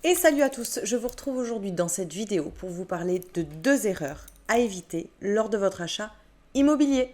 Et salut à tous, je vous retrouve aujourd'hui dans cette vidéo pour vous parler de 2 erreurs à éviter lors de votre achat immobilier.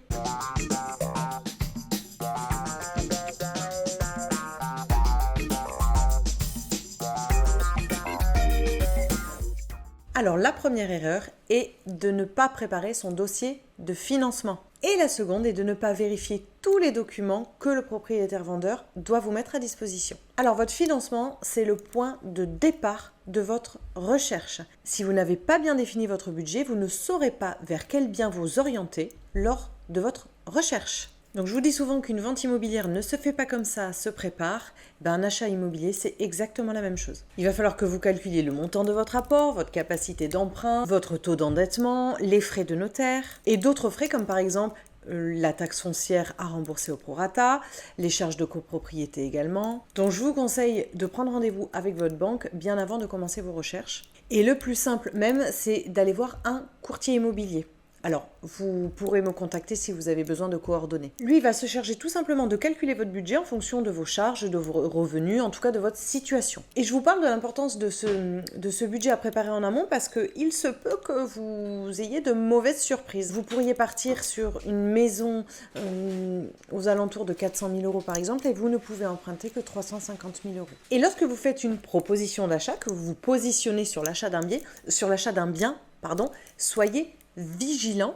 Alors la première erreur est de ne pas préparer son dossier de financement. Et la seconde est de ne pas vérifier tous les documents que le propriétaire vendeur doit vous mettre à disposition. Alors votre financement, c'est le point de départ de votre recherche. Si vous n'avez pas bien défini votre budget, vous ne saurez pas vers quel bien vous orienter lors de votre recherche. Donc je vous dis souvent qu'une vente immobilière ne se fait pas comme ça, se prépare. Un achat immobilier, c'est exactement la même chose. Il va falloir que vous calculiez le montant de votre apport, votre capacité d'emprunt, votre taux d'endettement, les frais de notaire et d'autres frais comme par exemple la taxe foncière à rembourser au prorata, les charges de copropriété également. Donc je vous conseille de prendre rendez-vous avec votre banque bien avant de commencer vos recherches. Et le plus simple même, c'est d'aller voir un courtier immobilier. Alors, vous pourrez me contacter si vous avez besoin de coordonnées. Lui, il va se charger tout simplement de calculer votre budget en fonction de vos charges, de vos revenus, en tout cas de votre situation. Et je vous parle de l'importance de ce budget à préparer en amont parce qu'il se peut que vous ayez de mauvaises surprises. Vous pourriez partir sur une maison aux alentours de 400 000 euros par exemple et vous ne pouvez emprunter que 350 000 euros. Et lorsque vous faites une proposition d'achat, que vous vous positionnez sur l'achat d'un bien, soyez vigilant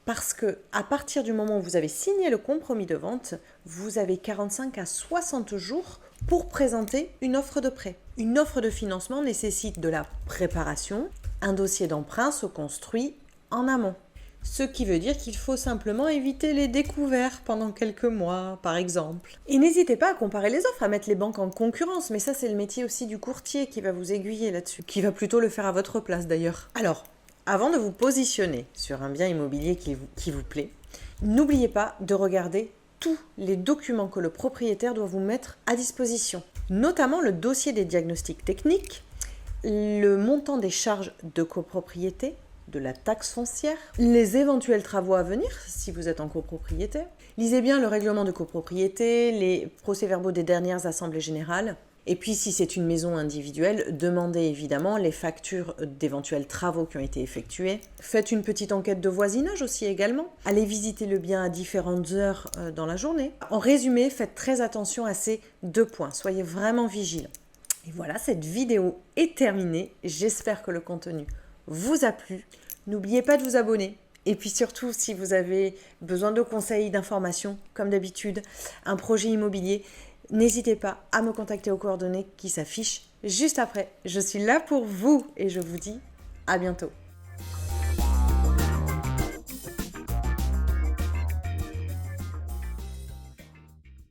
parce que à partir du moment où vous avez signé le compromis de vente, vous avez 45 à 60 jours pour présenter une offre de prêt. Une offre de financement nécessite de la préparation. Un dossier d'emprunt se construit en amont. Ce qui veut dire qu'il faut simplement éviter les découvertes pendant quelques mois, par exemple. Et n'hésitez pas à comparer les offres, à mettre les banques en concurrence, mais ça c'est le métier aussi du courtier qui va vous aiguiller là-dessus, qui va plutôt le faire à votre place d'ailleurs. Alors, avant de vous positionner sur un bien immobilier qui vous plaît, n'oubliez pas de regarder tous les documents que le propriétaire doit vous mettre à disposition, notamment le dossier des diagnostics techniques, le montant des charges de copropriété, de la taxe foncière, les éventuels travaux à venir si vous êtes en copropriété. Lisez bien le règlement de copropriété, les procès-verbaux des dernières assemblées générales. Et puis, si c'est une maison individuelle, demandez évidemment les factures d'éventuels travaux qui ont été effectués. Faites une petite enquête de voisinage aussi également. Allez visiter le bien à différentes heures dans la journée. En résumé, faites très attention à ces 2 points. Soyez vraiment vigilants. Et voilà, cette vidéo est terminée. J'espère que le contenu vous a plu. N'oubliez pas de vous abonner. Et puis surtout, si vous avez besoin de conseils, d'informations, comme d'habitude, un projet immobilier, n'hésitez pas à me contacter aux coordonnées qui s'affichent juste après. Je suis là pour vous et je vous dis à bientôt.